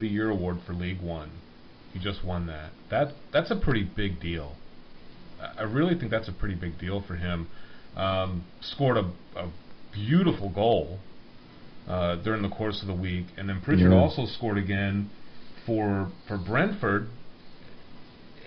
the Year award for League One. He just won that. That's a pretty big deal. I really think that's a pretty big deal for him. Scored a beautiful goal during the course of the week, and then Pritchard also scored again for Brentford,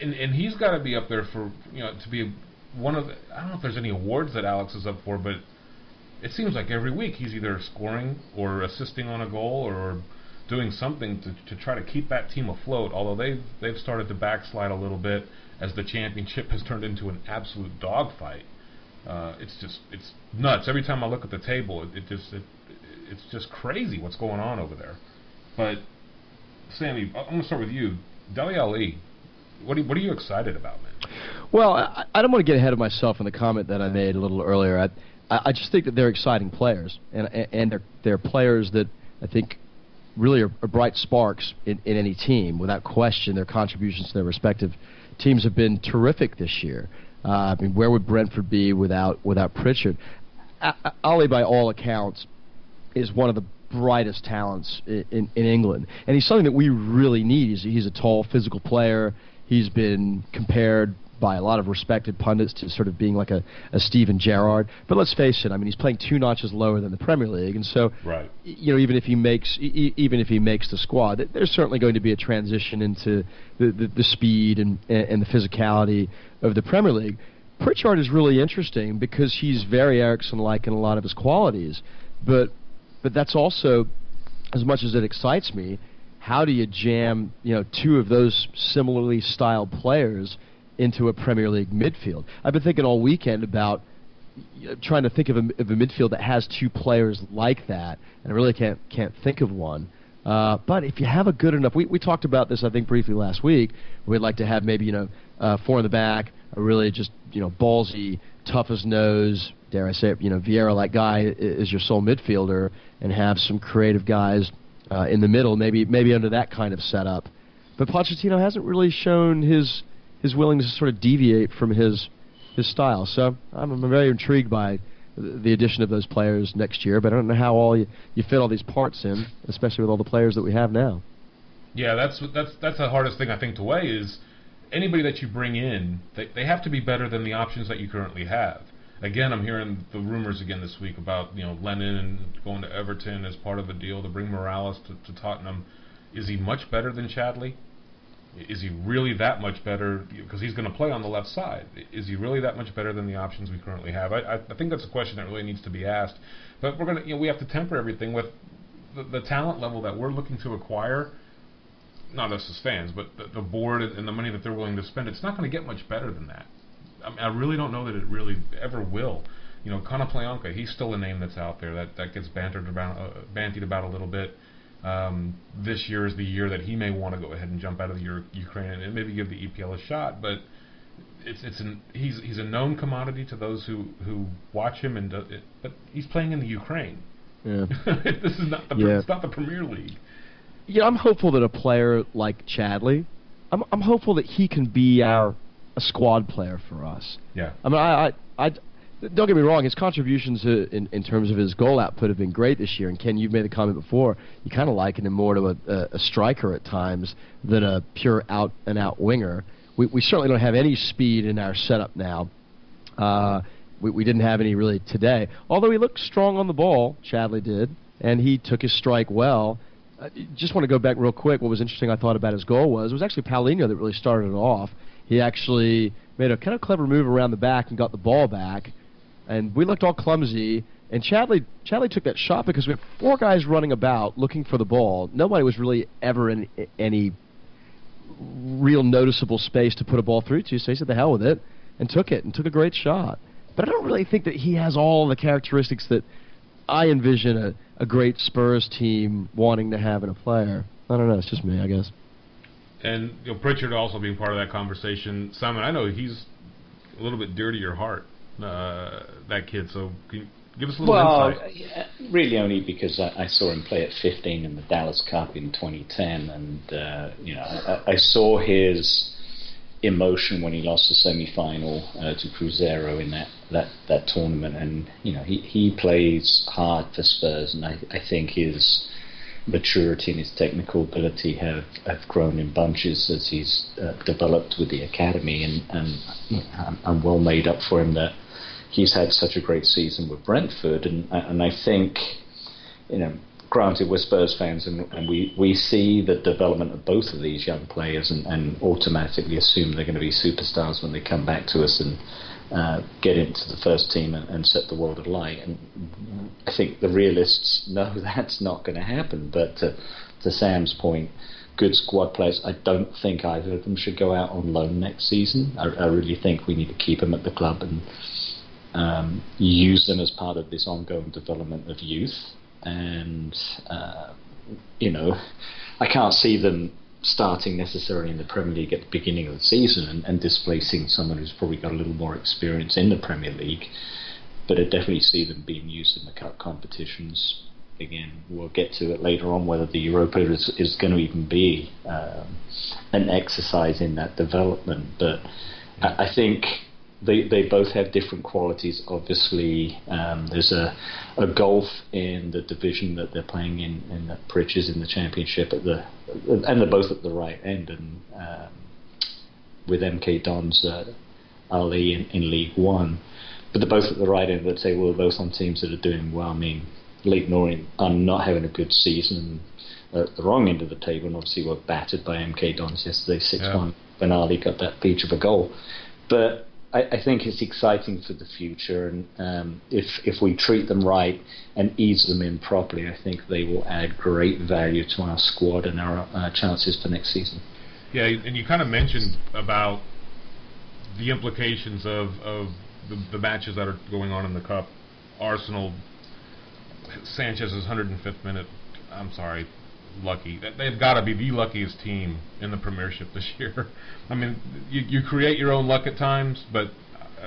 and he's got to be up there for, to be one of the, I don't know if there's any awards that Alex is up for, but it seems like every week he's either scoring or assisting on a goal or doing something to try to keep that team afloat, although they've started to backslide a little bit as the championship has turned into an absolute dogfight. It's nuts. Every time I look at the table, it's just crazy what's going on over there. But Sammy, I'm going to start with you. Dele Alli, what are you excited about, man? Well, I don't want to get ahead of myself in the comment that I made a little earlier. I just think that they're exciting players, and they're players that I think really are bright sparks in any team. Without question, their contributions to their respective teams have been terrific this year. I mean, where would Brentford be without Pritchard? Ali, by all accounts, is one of the brightest talents in England, and he's something that we really need. He's a tall, physical player. He's been compared by a lot of respected pundits to sort of being like a Steven Gerrard. But let's face it, I mean, he's playing 2 notches lower than the Premier League, and so right. Even if he makes the squad, there's certainly going to be a transition into the speed and the physicality of the Premier League. Pritchard is really interesting because he's very Eriksson-like in a lot of his qualities, but that's also, as much as it excites me, how do you jam 2 of those similarly styled players into a Premier League midfield? I've been thinking all weekend about trying to think of a midfield that has 2 players like that, and I really can't think of one. But if you have a good enough, we talked about this I think briefly last week. We'd like to have maybe 4 in the back, a really just ballsy, tough as nose, dare I say it, Vieira-like guy is your sole midfielder, and have some creative guys in the middle, maybe under that kind of setup. But Pochettino hasn't really shown his willingness to sort of deviate from his style. So I'm very intrigued by the addition of those players next year, but I don't know how all you fit all these parts in, especially with all the players that we have now. Yeah, that's the hardest thing I think to weigh is anybody that you bring in, they have to be better than the options that you currently have. Again, I'm hearing the rumors again this week about Lennon and going to Everton as part of a deal to bring Morales to Tottenham. Is he much better than Chadley? Is he really that much better? Because he's going to play on the left side. Is he really that much better than the options we currently have? I think that's a question that really needs to be asked. But we're going to, we have to temper everything with the talent level that we're looking to acquire. Not us as fans, but the board and the money that they're willing to spend. It's not going to get much better than that. I really don't know that it really ever will. Konoplyanka, he's still a name that's out there that gets bandied about a little bit. This year is the year that he may want to go ahead and jump out of the Ukraine and maybe give the EPL a shot. But he's a known commodity to those who watch him, but he's playing in the Ukraine. Yeah. This is not it's not the Premier League. Yeah, I'm hopeful that a player like Chadley, I'm hopeful that he can be a squad player for us. Yeah. I mean, I don't get me wrong, his contributions in terms of his goal output have been great this year. And Ken, you've made the comment before, you kind of liken him more to a striker at times than a pure out-and-out winger. We certainly don't have any speed in our setup now. We didn't have any really today. Although he looked strong on the ball, Chadley did, and he took his strike well. Just want to go back real quick. What was interesting I thought about his goal was it was actually Paulinho that really started it off. He actually made a kind of clever move around the back and got the ball back. And we looked all clumsy, and Chadley took that shot because we had 4 guys running about looking for the ball. Nobody was really ever in any real noticeable space to put a ball through to, so he said the hell with it and took a great shot. But I don't really think that he has all the characteristics that I envision a great Spurs team wanting to have in a player. I don't know, it's just me, I guess. And Pritchard also being part of that conversation. Simon, I know he's a little bit dear to your heart, that kid, so can you give us a little insight? Really only because I saw him play at 15 in the Dallas Cup in 2010, and I saw his emotion when he lost the semi-final to Cruzeiro in that tournament, and he plays hard for Spurs, and I think his maturity and his technical ability have grown in bunches as he's developed with the academy, and I'm well made up for him that he's had such a great season with Brentford, and I think, granted, we're Spurs fans, and we see the development of both of these young players and automatically assume they're going to be superstars when they come back to us and get into the first team and set the world alight. And I think the realists know that's not going to happen. But to Sam's point, good squad players, I don't think either of them should go out on loan next season. I really think we need to keep them at the club and use them as part of this ongoing development of youth. And, I can't see them starting necessarily in the Premier League at the beginning of the season and displacing someone who's probably got a little more experience in the Premier League. But I definitely see them being used in the cup competitions. Again, we'll get to it later on whether the Europa is going to even be an exercise in that development. But I think they both have different qualities. Obviously, there's a gulf in the division that they're playing in the Pritches in the Championship and they're both at the right end. And with MK Dons, Ali in League One, but they're both at the right end. Let's say we're both on teams that are doing well. I mean, Leighton Orient are not having a good season at the wrong end of the table, and obviously were battered by MK Dons yesterday 6-1 when Ali got that peach of a goal. But I think it's exciting for the future, and if we treat them right and ease them in properly, I think they will add great value to our squad and our chances for next season. Yeah, and you kind of mentioned about the implications of the matches that are going on in the Cup. Arsenal, Sanchez's 105th minute, I'm sorry, lucky. They've got to be the luckiest team in the Premiership this year. I mean, you create your own luck at times, but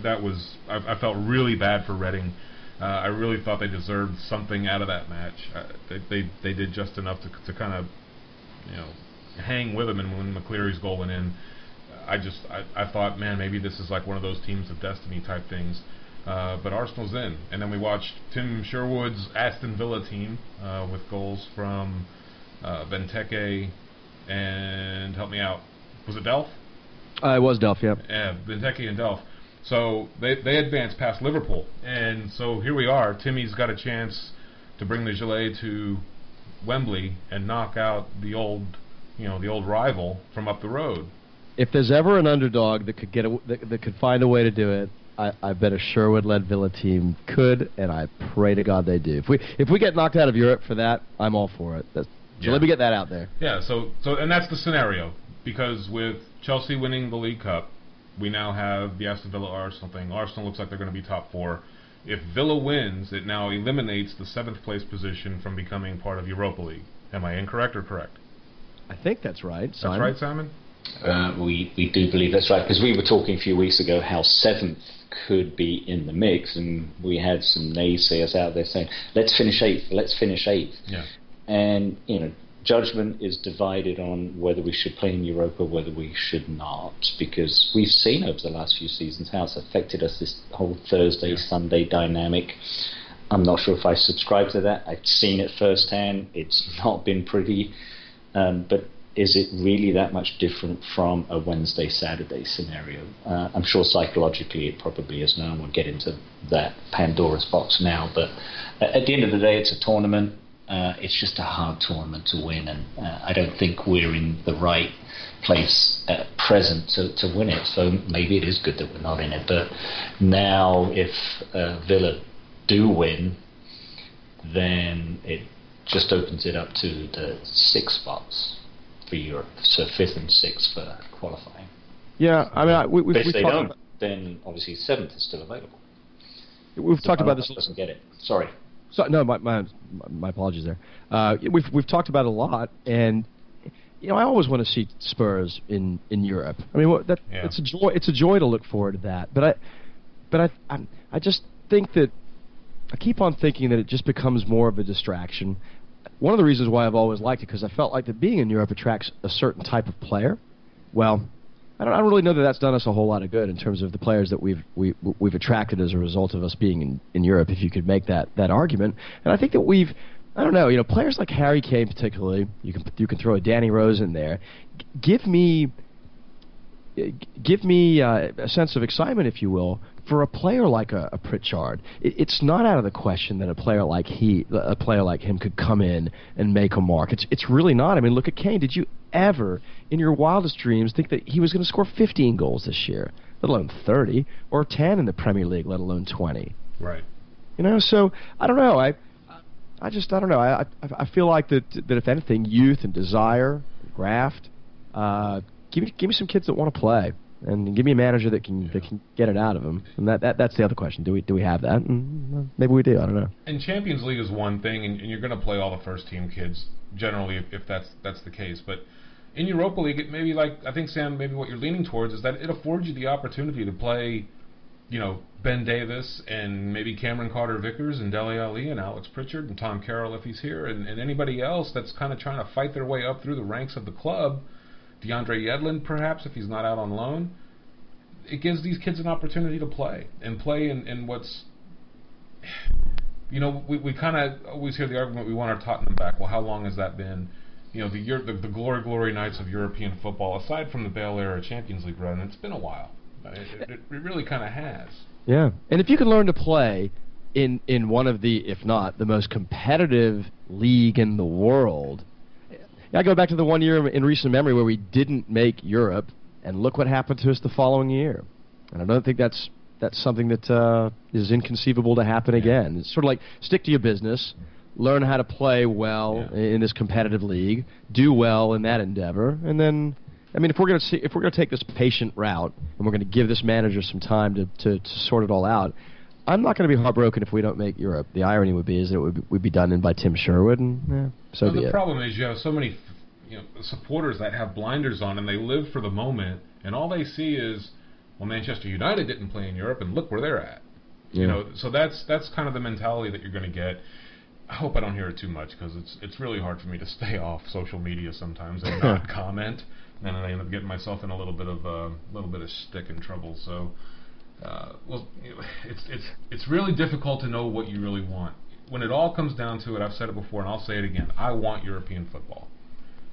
that was, I felt really bad for Reading. I really thought they deserved something out of that match. They did just enough to kind of, hang with them, and when McCleary's goal went in, I thought, man, maybe this is like one of those teams of destiny type things. But Arsenal's in. And then we watched Tim Sherwood's Aston Villa team with goals from Benteke and, help me out, was it Delph? It was Delph, yeah. Yeah, Benteke and Delph. So they advanced past Liverpool. And so here we are. Timmy's got a chance to bring the Gillet to Wembley and knock out the old rival from up the road. If there's ever an underdog that could find a way to do it, I bet a Sherwood-led Villa team could, and I pray to God they do. If we get knocked out of Europe for that, I'm all for it. So let me get that out there. Yeah. So and that's the scenario, because with Chelsea winning the League Cup, we now have the Aston Villa Arsenal thing. Arsenal looks like they're going to be top 4. If Villa wins, it now eliminates the 7th place position from becoming part of Europa League. Am I incorrect or correct? I think that's right, Simon. That's right, Simon? We do believe that's right, because we were talking a few weeks ago how 7th could be in the mix, and we had some naysayers out there saying, let's finish 8th. Yeah. And, judgment is divided on whether we should play in Europa, whether we should not, because we've seen over the last few seasons how it's affected us, this whole Thursday-Sunday dynamic. I'm not sure if I subscribe to that. I've seen it firsthand. It's not been pretty. But is it really that much different from a Wednesday-Saturday scenario? I'm sure psychologically it probably is now, and we'll get into that Pandora's box now. But at the end of the day, it's a tournament. It's just a hard tournament to win, and I don't think we're in the right place at present to win it. So maybe it is good that we're not in it. But now, if Villa do win, then it just opens it up to the 6 spots for Europe, so 5th and 6th for qualifying. Yeah, I mean, if they don't, then obviously 7th is still available. We've talked about this. Doesn't get it. Sorry. So, no, my apologies there. We've talked about it a lot, and I always want to see Spurs in Europe. I mean, it's a joy. It's a joy to look forward to that. But I just think that I keep on thinking that it just becomes more of a distraction. One of the reasons why I've always liked it, because I felt like that being in Europe attracts a certain type of player. Well, I don't really know that that's done us a whole lot of good in terms of the players that we've attracted as a result of us being in Europe, if you could make that argument. And I think that we've I don't know. Players like Harry Kane, particularly, you can throw a Danny Rose in there. Give me a sense of excitement, if you will, for a player like a Pritchard. It's not out of the question that a player like him could come in and make a mark. It's really not. I mean, look at Kane. Did you ever, in your wildest dreams, think that he was going to score 15 goals this year, let alone 30, or 10 in the Premier League, let alone 20? Right. So I don't know. I don't know. I feel like that if anything, youth and desire, graft. Give me some kids that want to play, and give me a manager that can get it out of them. And that's the other question. Do we have that? And maybe we do. I don't know. And Champions League is one thing, and you're going to play all the first team kids generally if that's the case. But in Europa League, it maybe I think Sam, maybe what you're leaning towards is that it affords you the opportunity to play, Ben Davis and maybe Cameron Carter-Vickers and Dele Alli and Alex Pritchard and Tom Carroll if he's here, and anybody else that's kind of trying to fight their way up through the ranks of the club. DeAndre Yedlin, perhaps, if he's not out on loan. It gives these kids an opportunity to play in what's, we kind of always hear the argument we want our Tottenham back. Well, how long has that been? The glory nights of European football, aside from the Bale era Champions League run, it's been a while. It really kind of has. Yeah, and if you can learn to play in one of the, if not the most competitive league in the world. I go back to the one year in recent memory where we didn't make Europe, and look what happened to us the following year. And I don't think that's something that is inconceivable to happen again. It's sort of like stick to your business, learn how to play well in this competitive league, do well in that endeavor, and then, I mean, if we're going to take this patient route and we're going to give this manager some time to sort it all out, I'm not going to be heartbroken if we don't make Europe. The irony would be is that it would be done in by Tim Sherwood, and so be it. The problem is you have so many supporters that have blinders on, and they live for the moment, and all they see is, well, Manchester United didn't play in Europe, and look where they're at. So that's kind of the mentality that you're going to get. I hope I don't hear it too much, because it's really hard for me to stay off social media sometimes and not comment, and I end up getting myself in a little bit of stick and trouble. So. It's really difficult to know what you really want. When it all comes down to it, I've said it before and I'll say it again, I want European football.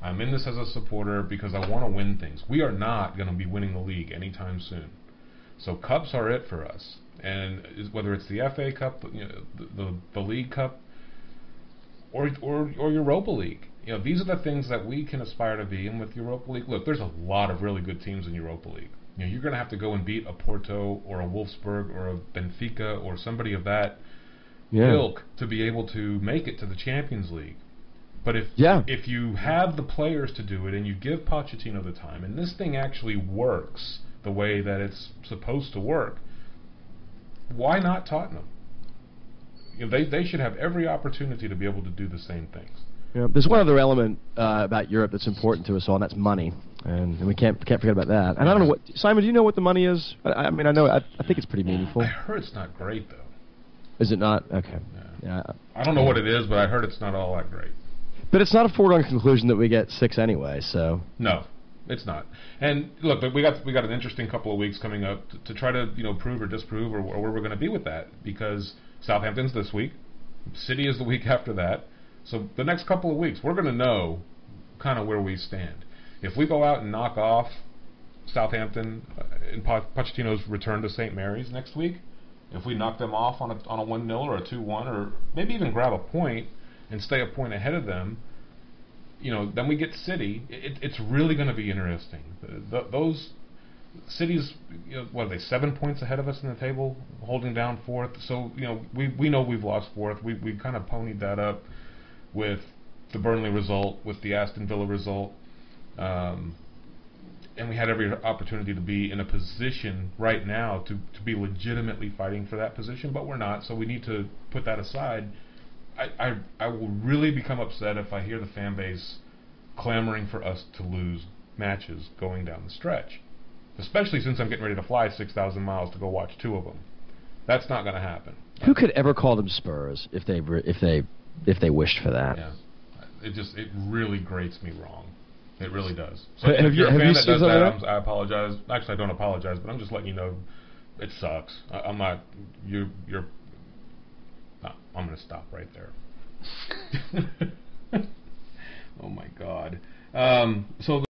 I'm in this as a supporter because I want to win things. We are not going to be winning the league anytime soon. So cups are it for us. And whether it's the FA Cup, the League Cup, or Europa League. These are the things that we can aspire to be. And with Europa League, look, there's a lot of really good teams in Europa League. You're going to have to go and beat a Porto or a Wolfsburg or a Benfica or somebody of that ilk to be able to make it to the Champions League. But if you have the players to do it and you give Pochettino the time, and this thing actually works the way that it's supposed to work, why not Tottenham? They should have every opportunity to be able to do the same things. There's one other element about Europe that's important to us all, and that's money. And we can't forget about that. And I don't know Simon, do you know what the money is? I mean, I think it's pretty meaningful. I heard it's not great, though. Is it not? Okay. Yeah. I don't know what it is, but I heard it's not all that great. But it's not a foregone conclusion that we get 6 anyway, so. No, it's not. And look, we got an interesting couple of weeks coming up to try to prove or disprove or where we're going to be with that, because Southampton's this week, City is the week after that. So the next couple of weeks, we're going to know kind of where we stand. If we go out and knock off Southampton in Pochettino's return to St. Mary's next week, if we knock them off on a 1-0 or a 2-1, or maybe even grab a point and stay a point ahead of them, then we get City. It's really going to be interesting. Those cities, what are they, 7 points ahead of us in the table, holding down 4th. So we know we've lost 4th. We kind of ponied that up with the Burnley result, with the Aston Villa result. And we had every opportunity to be in a position right now to be legitimately fighting for that position, but we're not, so we need to put that aside. I will really become upset if I hear the fan base clamoring for us to lose matches going down the stretch, especially since I'm getting ready to fly 6,000 miles to go watch 2 of them. That's not going to happen. Who could ever call them Spurs if they wished for that? Yeah, it really grates me wrong. It really does. So have if you're a fan that does that, I apologize. Actually, I don't apologize, but I'm just letting you know it sucks. I'm not. I'm going to stop right there. Oh my God. So